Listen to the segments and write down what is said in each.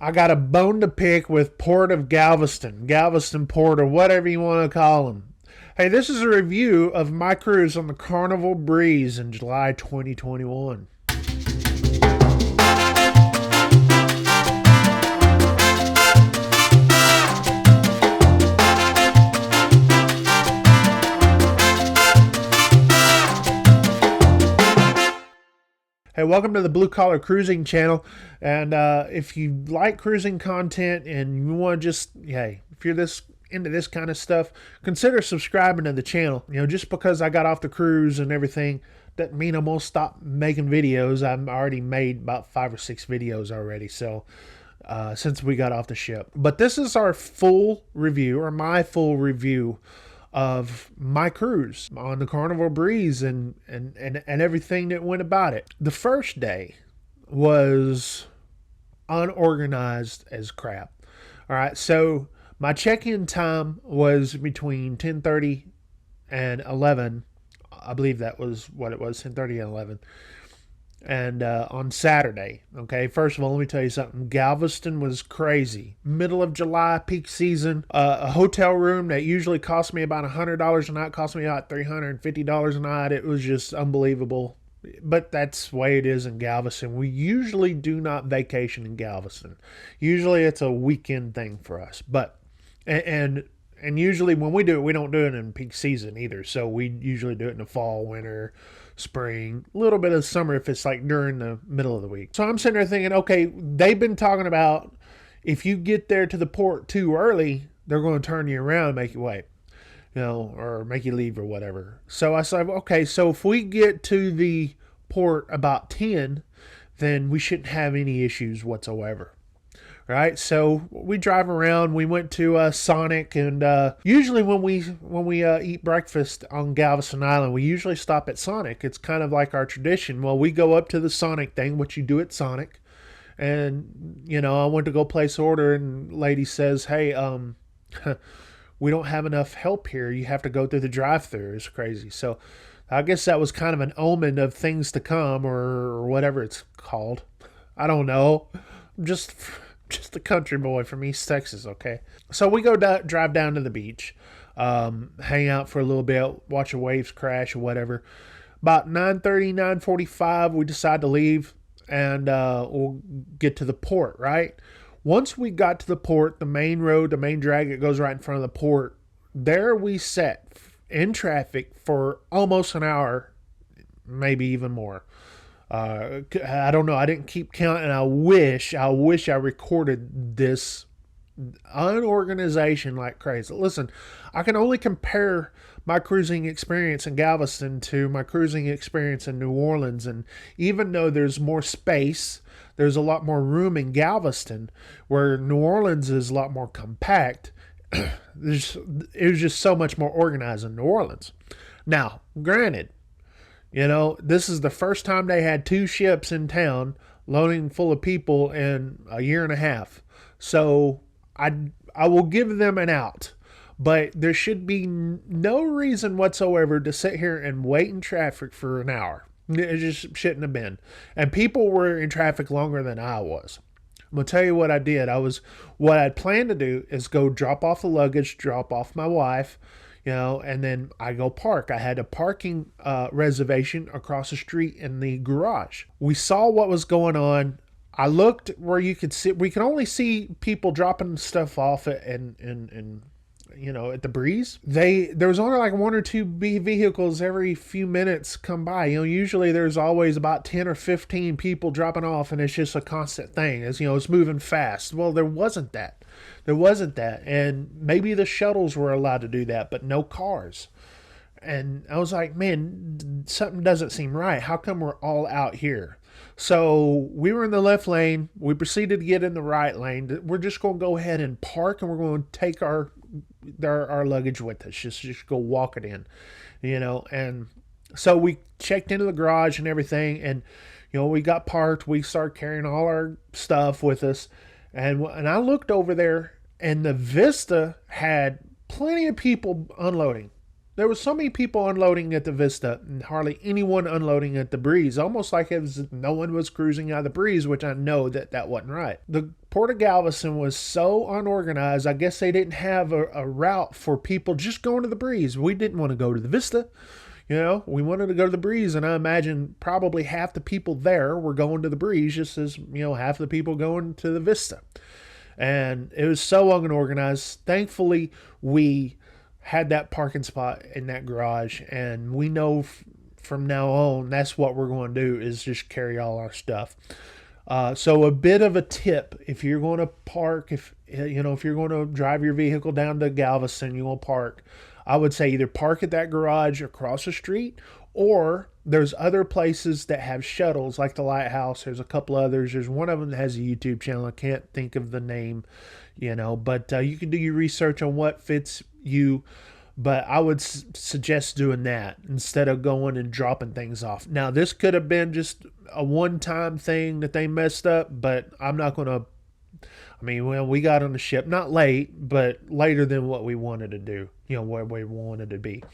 I got a bone to pick with Port of Galveston, Galveston Port, or whatever you want to call them. Hey, this is a review of my cruise on the Carnival Breeze in July 2021. Hey, welcome to the Blue Collar Cruising channel. And if you like cruising content and you want to just, hey, if you're into this kind of stuff, consider subscribing to the channel. Just because I got off the cruise and everything doesn't mean I'm gonna stop making videos. I've already made about 5 or 6 videos already. So since we got off the ship, but this is our full review, or my full review of my cruise on the Carnival Breeze and everything that went about it. The first day was unorganized as crap. All right, so my check-in time was between 10:30 and 11. I believe that was what it was, 10:30 and 11. And on Saturday, okay, first of all, let me tell you something. Galveston was crazy. Middle of July, peak season. A hotel room that usually cost me about $100 a night cost me about $350 a night. It was just unbelievable. But that's the way it is in Galveston. We usually do not vacation in Galveston. Usually it's a weekend thing for us. But and usually when we do it, we don't do it in peak season either. So we usually do it in the fall, winter, spring, a little bit of summer if it's like during the middle of the week. So I'm sitting there thinking, okay, they've been talking about if you get there to the port too early, they're going to turn you around and make you wait, or make you leave or whatever. So I said, okay, so if we get to the port about 10, then we shouldn't have any issues whatsoever. Right, so we drive around. We went to Sonic, and usually when we eat breakfast on Galveston Island, we usually stop at Sonic. It's kind of like our tradition. Well, we go up to the Sonic thing, what you do at Sonic, and I went to go place order, and lady says, "Hey, we don't have enough help here. You have to go through the drive-thru." It's crazy. So I guess that was kind of an omen of things to come, or whatever it's called. I don't know. Just a country boy from East Texas, okay? So we go drive down to the beach, hang out for a little bit, watch the waves crash or whatever. About 9:30, 9:45, we decide to leave, and we'll get to the port, right? Once we got to the port, the main road, the main drag that goes right in front of the port, there we sat in traffic for almost an hour, maybe even more. I don't know. I didn't keep count, and I wish I recorded this unorganization like crazy. Listen, I can only compare my cruising experience in Galveston to my cruising experience in New Orleans, and even though there's more space, there's a lot more room in Galveston, where New Orleans is a lot more compact. It was just so much more organized in New Orleans. Now, granted, this is the first time they had 2 ships in town loading full of people in a year and a half. So I will give them an out. But there should be no reason whatsoever to sit here and wait in traffic for an hour. It just shouldn't have been. And people were in traffic longer than I was. I'm going to tell you what I did. What I'd planned to do is go drop off the luggage, drop off my wife, and then I go park. I had a parking reservation across the street in the garage. We saw what was going on. I looked where you could see. We could only see people dropping stuff off at the breeze. There was only like 1 or 2 vehicles every few minutes come by. Usually there's always about 10 or 15 people dropping off, and it's just a constant thing. It's moving fast. Well, there wasn't that. And maybe the shuttles were allowed to do that, but no cars. And I was like, man, something doesn't seem right. How come we're all out here? So we were in the left lane. We proceeded to get in the right lane. We're just going to go ahead and park, and we're going to take our luggage with us. Just go walk it in, And so we checked into the garage and everything, and we got parked. We started carrying all our stuff with us, and I looked over there, and the Vista had plenty of people unloading. There was so many people unloading at the Vista and hardly anyone unloading at the Breeze, almost like no one was cruising out of the Breeze, which I know that wasn't right. The Port of Galveston was so unorganized. I guess they didn't have a route for people just going to the Breeze. We didn't want to go to the Vista. You know, we wanted to go to the Breeze, and I imagine probably half the people there were going to the Breeze, just as, half the people going to the Vista. And it was so unorganized. Thankfully, we had that parking spot in that garage, and we know from now on that's what we're going to do, is just carry all our stuff. So a bit of a tip: if you're going to park, if you're going to drive your vehicle down to Galveston, you will park, I would say either park at that garage across the street, or there's other places that have shuttles, like the Lighthouse. There's a couple others. There's one of them that has a YouTube channel. I can't think of the name, but you can do your research on what fits you. But I would suggest doing that instead of going and dropping things off. Now, this could have been just a one-time thing that they messed up, but I'm not going to. We got on the ship, not late, but later than what we wanted to do, where we wanted to be.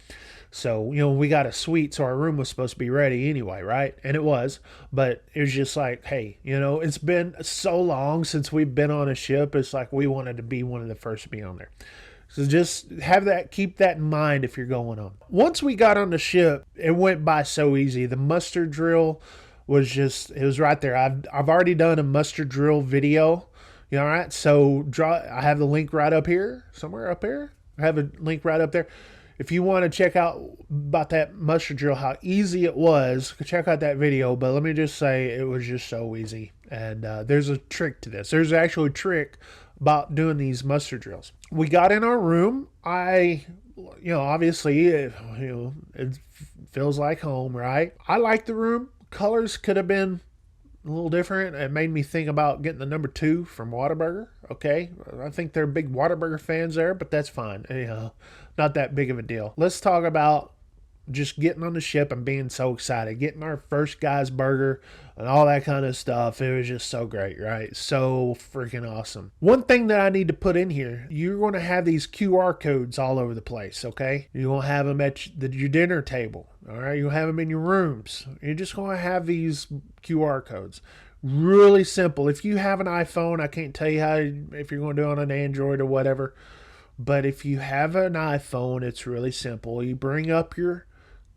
So, we got a suite, so our room was supposed to be ready anyway, right? And it was, but it was just like, hey, it's been so long since we've been on a ship. It's like we wanted to be one of the first to be on there. So just keep that in mind if you're going on. Once we got on the ship, it went by so easy. The muster drill it was right there. I've already done a muster drill video. All right, so I have the link right up here, somewhere up here. I have a link right up there. If you want to check out about that muster drill, how easy it was, check out that video. But let me just say, it was just so easy. And there's a trick to this. There's actually a trick about doing these muster drills. We got in our room. Obviously, it feels like home, right? I like the room. Colors could have been a little different. It made me think about getting the number 2 from Whataburger. Okay, I think they're big Whataburger fans there, but that's fine. Not that big of a deal. Let's talk about just getting on the ship and being so excited, getting our first guy's burger and all that kind of stuff. It was just so great, right? So freaking awesome. One thing that I need to put in here: you're going to have these QR codes all over the place, okay? You're going to have them at your dinner table, all right? You'll have them in your rooms. You're just going to have these QR codes. Really simple. If you have an iPhone, I can't tell you if you're going to do it on an Android or whatever, but if you have an iPhone, it's really simple. You bring up your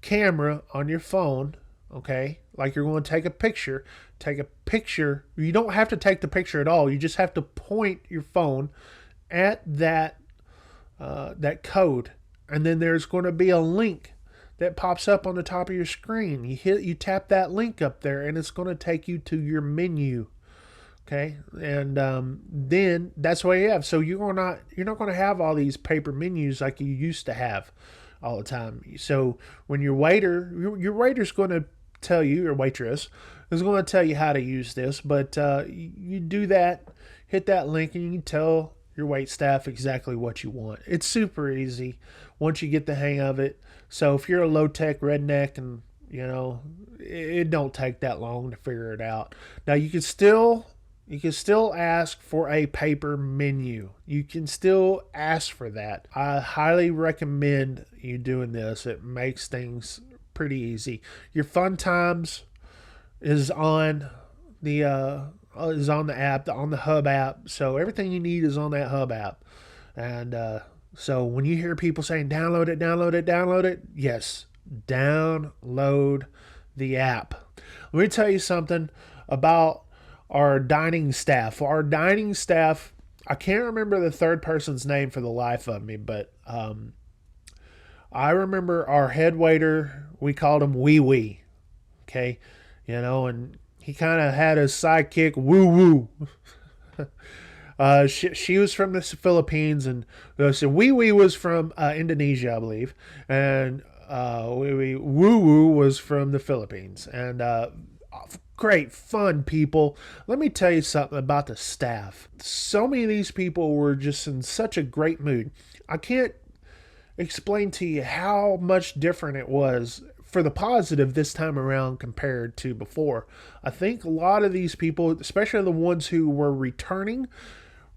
camera on your phone, okay, like you're going to take a picture. You don't have to take the picture at all. You just have to point your phone at that code, and then there's going to be a link that pops up on the top of your screen. You tap that link up there, and it's going to take you to your menu. Okay, and then that's what you have. So you're not going to have all these paper menus like you used to have all the time. So when your waiter's going to tell you, your waitress is going to tell you how to use this, but you do that, hit that link, and you can tell your wait staff exactly what you want. It's super easy once you get the hang of it. So if you're a low-tech redneck, and it don't take that long to figure it out. Now you can still ask for a paper menu. You can still ask for that. I highly recommend you doing this. It makes things pretty easy. Your fun times is on the app, on the Hub app. So everything you need is on that Hub app. And so when you hear people saying download it, yes, download the app. Let me tell you something about our dining staff. I can't remember the third person's name for the life of me, but I remember our head waiter, we called him Wee Wee. Okay, and he kind of had a sidekick, Woo Woo. She was from the Philippines, and so Wee Wee was from Indonesia, I believe, and Woo Woo was from the Philippines. And great fun people. Let me tell you something about the staff. So many of these people were just in such a great mood. I can't explain to you how much different it was for the positive this time around compared to before. I think a lot of these people, especially the ones who were returning,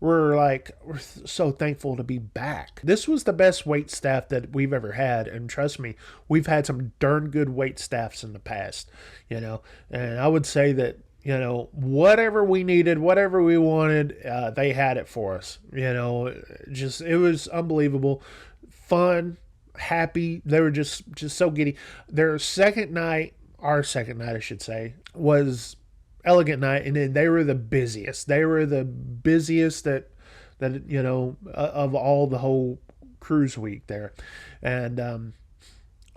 we're so thankful to be back. This was the best wait staff that we've ever had, and trust me, we've had some darn good wait staffs in the past, and I would say that whatever we needed, whatever we wanted, they had it for us. Just it was unbelievable, fun, happy. They were just so giddy. Their second night, our second night, I should say, was Elegant Night, and then they were the busiest. They were the busiest that of all the whole cruise week there, and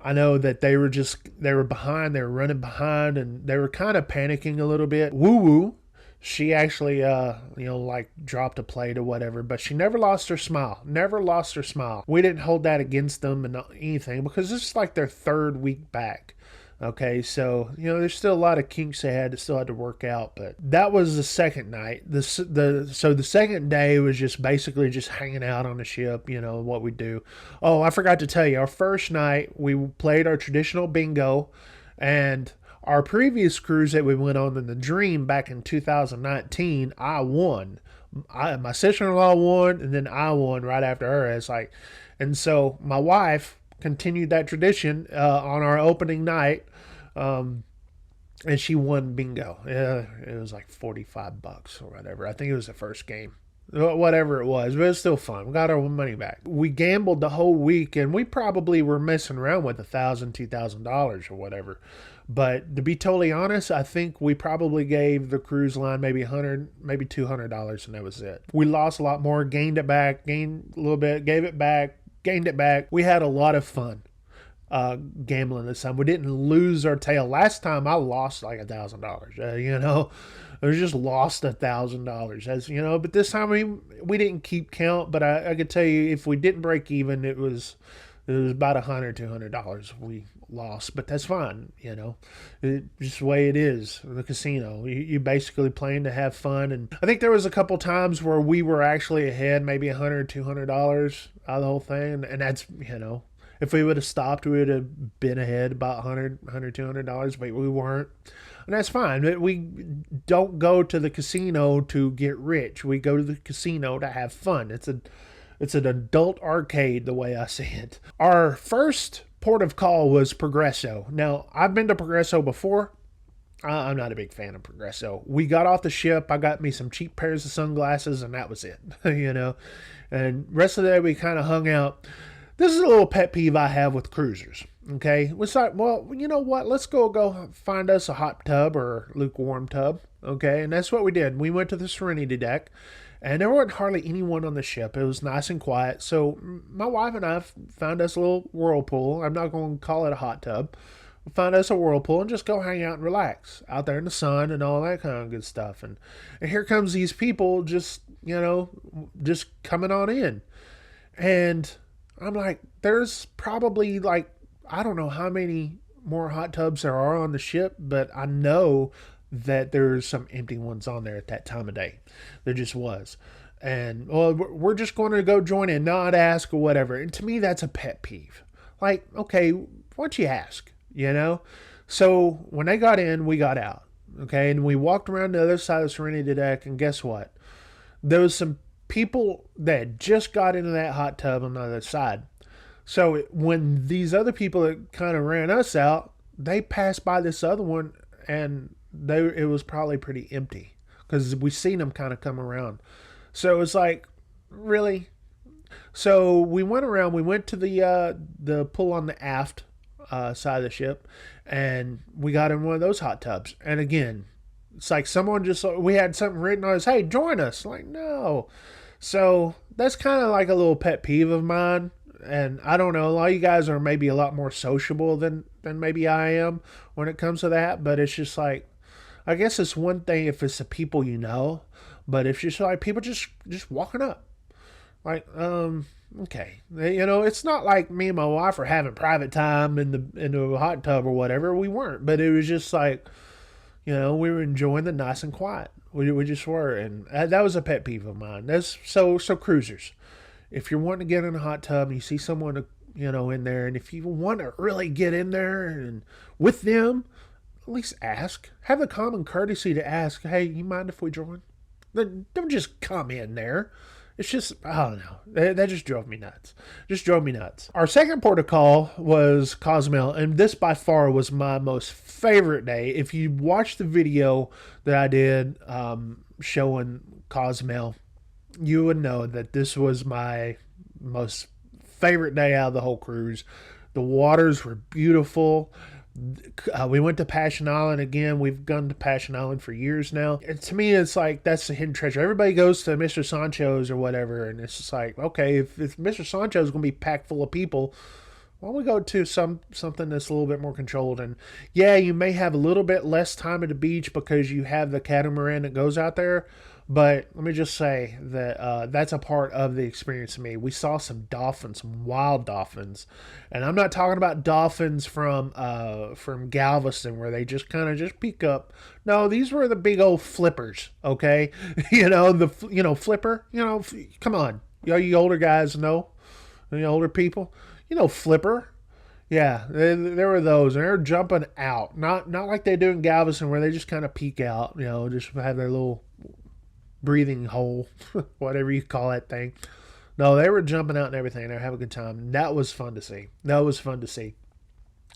I know that they were behind, they were running behind, and they were kind of panicking a little bit. Woo Woo, she actually like dropped a plate or whatever, but she never lost her smile. Never lost her smile. We didn't hold that against them and anything because this is like their third week back. Okay, so there's still a lot of kinks they still had to work out, but that was the second night. So the second day was just basically just hanging out on the ship. What we do. Oh, I forgot to tell you, our first night we played our traditional bingo, and our previous cruise that we went on in the Dream back in 2019, I won. My sister-in-law won, and then I won right after her. And so my wife continued that tradition on our opening night, and she won bingo. It was like $45 or whatever. I think it was the first game, whatever it was, but it was still fun. We got our money back. We gambled the whole week, and we probably were messing around with $1,000, $2,000 or whatever. But to be totally honest, I think we probably gave the cruise line maybe $100, maybe $200, and that was it. We lost a lot more, gained it back, gained a little bit, gave it back, gained it back. We had a lot of fun gambling this time. We didn't lose our tail. Last time I lost like $1,000. I just lost $1,000. But this time we didn't keep count. But I could tell you, if we didn't break even, it was about $100 we lost. But that's fine. It's just the way it is. The casino, you basically playing to have fun. And I think there was a couple times where we were actually ahead, maybe $100, $200 out of the whole thing. And that's if we would have stopped, we would have been ahead about $100, $200, but we weren't. And that's fine. We don't go to the casino to get rich. We go to the casino to have fun. It's an adult arcade, the way I see it. Our first port of call was Progresso. Now, I've been to Progresso before. I'm not a big fan of Progresso. We got off the ship. I got me some cheap pairs of sunglasses, and that was it. And rest of the day, we kind of hung out. This is a little pet peeve I have with cruisers, okay? It's like, well, you know what? Let's go find us a hot tub or lukewarm tub, okay? And that's what we did. We went to the Serenity deck, and there wasn't hardly anyone on the ship. It was nice and quiet. So my wife and I found us a little whirlpool. I'm not going to call it a hot tub. We found us a whirlpool and just go hang out and relax out there in the sun and all that kind of good stuff. And here comes these people just coming on in. And I'm like, there's probably like, I don't know how many more hot tubs there are on the ship, but I know that there's some empty ones on there at that time of day. There just was. And, well, we're just going to go join in, not ask or whatever. And to me, that's a pet peeve. Like, okay, why don't you ask, So when they got in, we got out, okay? And we walked around the other side of the Serenity deck, and guess what? There was some people that just got into that hot tub on the other side. So when these other people that kind of ran us out, they passed by this other one, and it was probably pretty empty because we seen them kind of come around. So it's like, really? So we went around. We went to the pull on the aft side of the ship, and we got in one of those hot tubs. And again, it's like we had something written on us, hey, join us. Like, no. So that's kind of like a little pet peeve of mine. And I don't know, a lot of you guys are maybe a lot more sociable than maybe I am when it comes to that. But it's just like, I guess it's one thing if it's the people but if it's like people just walking up. Like, okay. It's not like me and my wife are having private time in the hot tub or whatever. We weren't. But it was just like, we were enjoying the nice and quiet. We just were, and that was a pet peeve of mine. That's so cruisers. If you're wanting to get in a hot tub and you see someone, in there, and if you want to really get in there and with them, at least ask. Have the common courtesy to ask, hey, you mind if we join? Don't just come in there. It's just, I don't know. That just drove me nuts. Just drove me nuts. Our second port of call was Cozumel, and this by far was my most favorite day. If you watch the video that I did showing Cozumel, you would know that this was my most favorite day out of the whole cruise. The waters were beautiful. We went to Passion Island again. We've gone to Passion Island for years now. And to me, it's like that's the hidden treasure. Everybody goes to Mr. Sancho's or whatever, and it's just like, okay, if Mr. Sancho's going to be packed full of people, why don't we go to something that's a little bit more controlled? And yeah, you may have a little bit less time at the beach because you have the catamaran that goes out there. But let me just say that that's a part of the experience to me. We saw some dolphins, some wild dolphins, and I'm not talking about dolphins from Galveston where they just kind of just peek up. No, these were the big old flippers. Okay, flipper. Come on, you older guys know, you older people, flipper. Yeah, there were those, and they're jumping out. Not like they do in Galveston where they just kind of peek out. Just have their little breathing hole, whatever you call that thing. No, they were jumping out and everything. They were having a good time. And that was fun to see.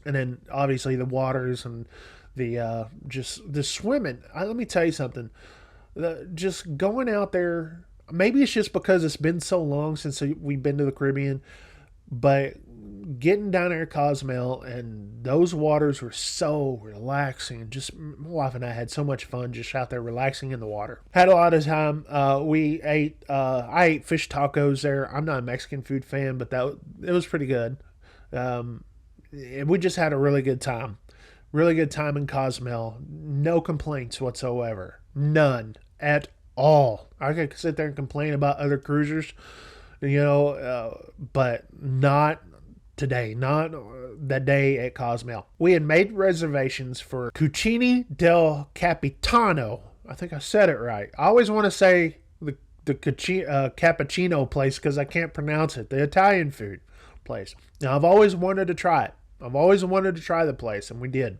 And then obviously the waters and the just the swimming. Let me tell you something. Just going out there. Maybe it's just because it's been so long since we've been to the Caribbean, but getting down there at Cozumel and those waters were so relaxing. Just my wife and I had so much fun just out there relaxing in the water. Had a lot of time. We ate. I ate fish tacos there. I'm not a Mexican food fan, but it was pretty good. We just had a really good time. Really good time in Cozumel. No complaints whatsoever. None at all. I could sit there and complain about other cruisers, but not today, not that day at Cozumel. We had made reservations for Cucini del Capitano. I think I said it right. I always want to say the cappuccino place because I can't pronounce it. The Italian food place. Now, I've always wanted to try it. I've always wanted to try the place, and we did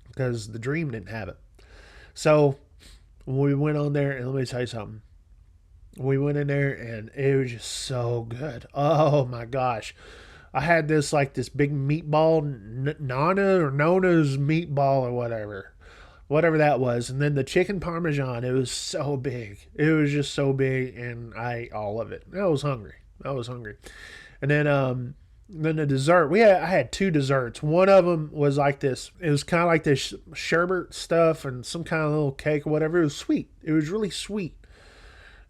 because the dream didn't have it. So we went on there, and let me tell you something. We went in there, and it was just so good. Oh, my gosh. I had this big meatball, Nona's meatball or whatever that was. And then the chicken parmesan, it was so big. It was just so big, and I ate all of it. I was hungry. And then the dessert, I had two desserts. One of them was like this. It was kind of like this sherbet stuff and some kind of little cake or whatever. It was sweet. It was really sweet.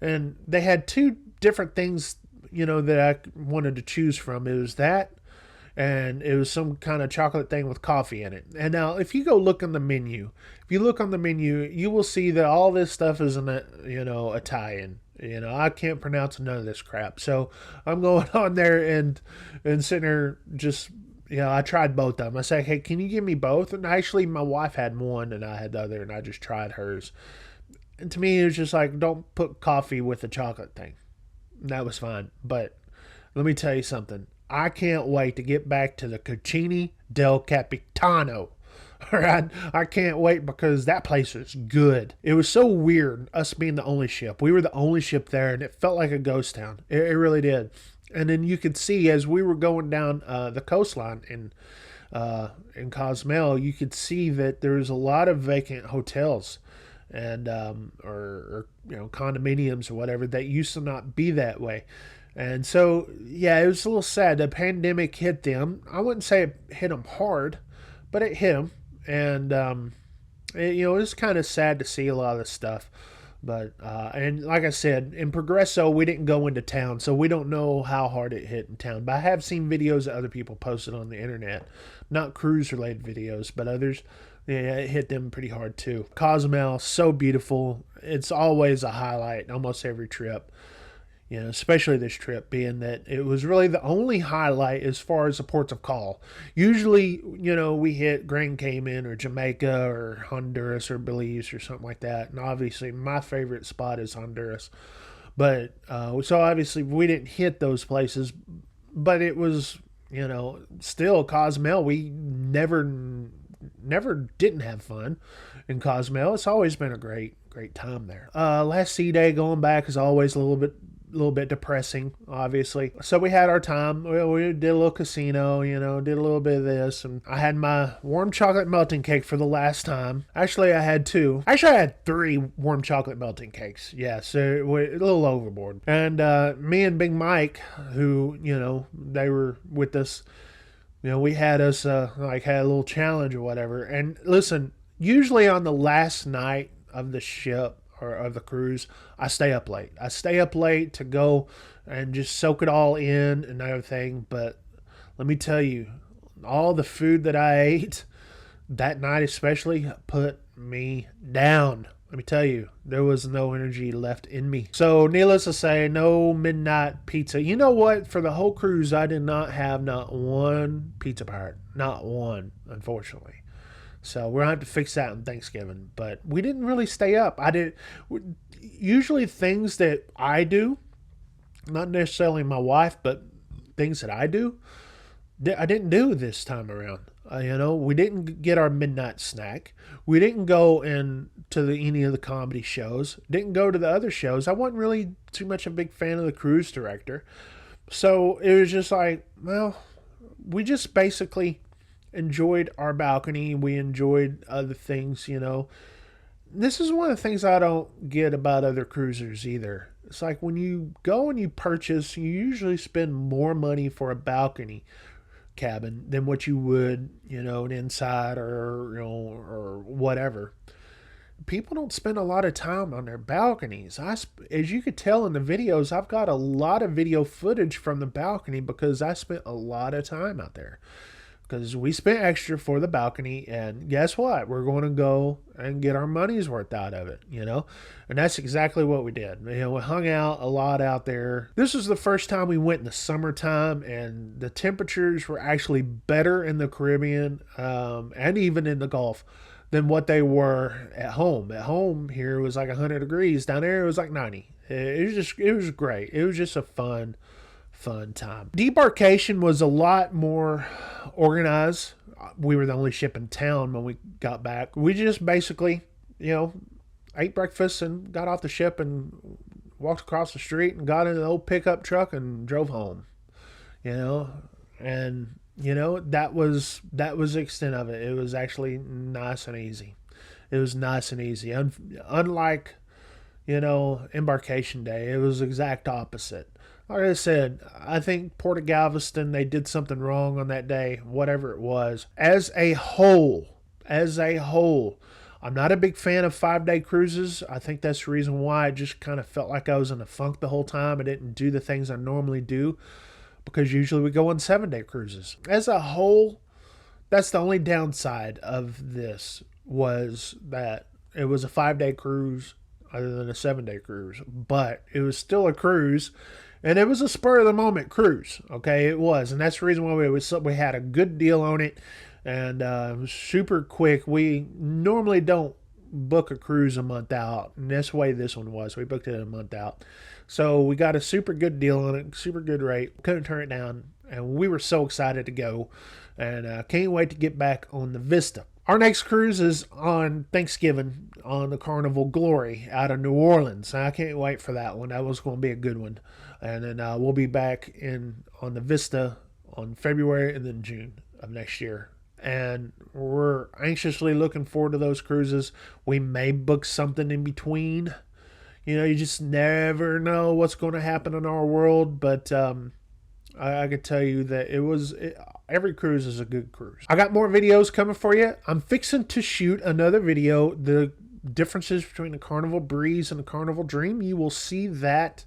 And they had two different things that I wanted to choose from. It was that, and it was some kind of chocolate thing with coffee in it. And now, if you go look on the menu, you will see that all this stuff is in Italian. I can't pronounce none of this crap. So I'm going on there and sitting there just, I tried both of them. I said, hey, can you give me both? And actually, my wife had one and I had the other, and I just tried hers. And to me, it was just like, don't put coffee with the chocolate thing. That was fine. But let me tell you something. I can't wait to get back to the Cucini del Capitano. All right? I can't wait because that place is good. It was so weird, us being the only ship. We were the only ship there, and it felt like a ghost town. It really did. And then you could see as we were going down the coastline in Cozumel, you could see that there was a lot of vacant hotels and or condominiums or whatever that used to not be that way. And so it was a little sad. The pandemic hit them. I wouldn't say it hit them hard, but it hit them. And it was kind of sad to see a lot of this stuff. But and like I said, in Progresso we didn't go into town, so we don't know how hard it hit in town. But I have seen videos that other people posted on the internet, not cruise related videos, but others. Yeah, it hit them pretty hard too. Cozumel, so beautiful. It's always a highlight almost every trip. Especially this trip, being that it was really the only highlight as far as the ports of call. Usually, we hit Grand Cayman or Jamaica or Honduras or Belize or something like that. And obviously, my favorite spot is Honduras. But, so obviously, we didn't hit those places. But it was, still Cozumel. We never didn't have fun in Cozumel. It's always been a great time there. Last sea day going back is always a little bit little bit depressing, obviously. So we had our time. We did a little casino, did a little bit of this. And I had my warm chocolate melting cake for the last time. Actually, I had two. Actually, I had three warm chocolate melting cakes. Yeah, so we're a little overboard. And me and Big Mike, who, they were with us, we had us, had a little challenge or whatever. And listen, usually on the last night of the ship, or of the cruise, I stay up late. I stay up late to go and just soak it all in and everything. But let me tell you, all the food that I ate that night especially put me down. Let me tell you, there was no energy left in me. So needless to say, no midnight pizza. You know what? For the whole cruise, I did not have not one pizza part. Not one, unfortunately. So we're going to have to fix that on Thanksgiving. But we didn't really stay up. Usually things that I do, not necessarily my wife, but things that I do, I didn't do this time around. We didn't get our midnight snack. We didn't go any of the comedy shows. Didn't go to the other shows. I wasn't really too much a big fan of the cruise director. So it was just like, well, we just basically enjoyed our balcony. We enjoyed other things, This is one of the things I don't get about other cruisers either. It's like when you go and you purchase, you usually spend more money for a balcony cabin than what you would, an inside or whatever. People don't spend a lot of time on their balconies. As you could tell in the videos, I've got a lot of video footage from the balcony because I spent a lot of time out there. Because we spent extra for the balcony, and guess what? We're going to go and get our money's worth out of it, And that's exactly what we did. We hung out a lot out there. This was the first time we went in the summertime, and the temperatures were actually better in the Caribbean and even in the Gulf than what they were at home. At home here, it was like 100 degrees. Down there, it was like 90. It was great. It was just a fun time. Debarkation was a lot more organized. We were the only ship in town when we got back. We just basically, ate breakfast and got off the ship and walked across the street and got in an old pickup truck and drove home. That was the extent of it. It was actually nice and easy. It was nice and easy. Unlike, embarkation day, it was the exact opposite. Like I said, I think Port of Galveston, they did something wrong on that day, whatever it was. As a whole, I'm not a big fan of 5-day cruises. I think that's the reason why I just kind of felt like I was in a funk the whole time. I didn't do the things I normally do because usually we go on 7-day cruises. As a whole, that's the only downside of this was that it was a 5-day cruise other than a 7-day cruise. But it was still a cruise. And it was a spur-of-the-moment cruise, okay? It was, and that's the reason why we had a good deal on it, and it was super quick. We normally don't book a cruise a month out, and that's the way this one was. We booked it a month out. So we got a super good deal on it, super good rate. Couldn't turn it down, and we were so excited to go, and can't wait to get back on the Vista. Our next cruise is on Thanksgiving on the Carnival Glory out of New Orleans. I can't wait for that one. That was going to be a good one. And then we'll be back on the Vista on February and then June of next year. And we're anxiously looking forward to those cruises. We may book something in between. You just never know what's going to happen in our world. But I could tell you that every cruise is a good cruise. I got more videos coming for you. I'm fixing to shoot another video, the differences between the Carnival Breeze and the Carnival Dream. You will see that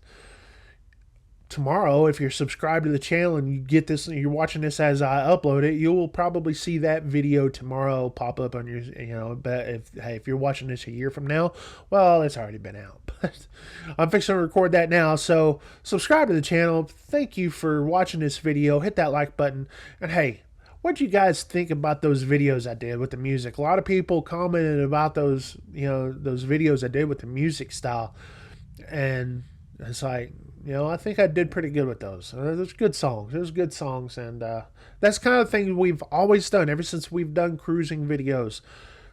tomorrow. If you're subscribed to the channel and you get this, you're watching this as I upload it, you will probably see that video tomorrow pop up on your, but if you're watching this a year from now, well, it's already been out. But I'm fixing to record that now, so subscribe to the channel. Thank you for watching this video. Hit that like button, and hey, what do you guys think about those videos I did with the music? A lot of people commented about those, those videos I did with the music style, and it's like, I think I did pretty good with those. There's good songs. There's good songs, and that's kind of the thing we've always done ever since we've done cruising videos.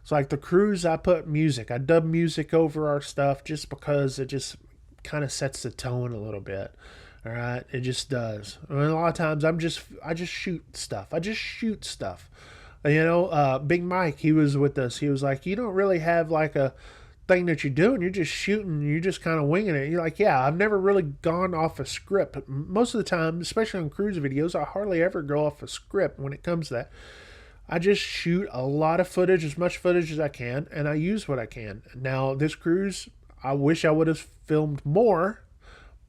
It's like the cruise, I put music. I dub music over our stuff just because it just kind of sets the tone a little bit. All right, it just does. I mean, a lot of times I just shoot stuff. I just shoot stuff. You know, Big Mike, he was with us. He was like, you don't really have like a thing that you're doing. You're just shooting. You're just kind of winging it. You're like, yeah, I've never really gone off a script. Most of the time, especially on cruise videos, I hardly ever go off a script when it comes to that. I just shoot a lot of footage, as much footage as I can, and I use what I can. Now, this cruise, I wish I would have filmed more,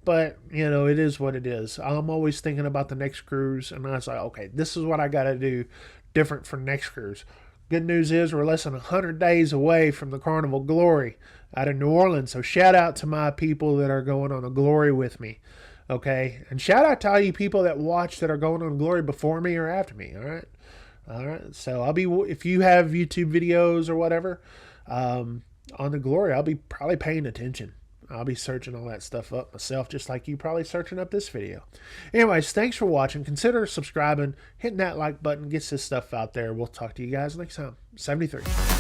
but, you know, it is what it is. I'm always thinking about the next cruise, and I was like, okay, this is what I got to do different for next cruise. Good news is we're less than 100 days away from the Carnival Glory out of New Orleans. So shout out to my people that are going on a Glory with me, okay? And shout out to all you people that watch that are going on Glory before me or after me, all right? All right, so I'll be, if you have YouTube videos or whatever on the Glory, I'll be probably paying attention. I'll be searching all that stuff up myself, just like you probably searching up this video. Anyways, thanks for watching. Consider subscribing, hitting that like button, gets this stuff out there. We'll talk to you guys next time. 73.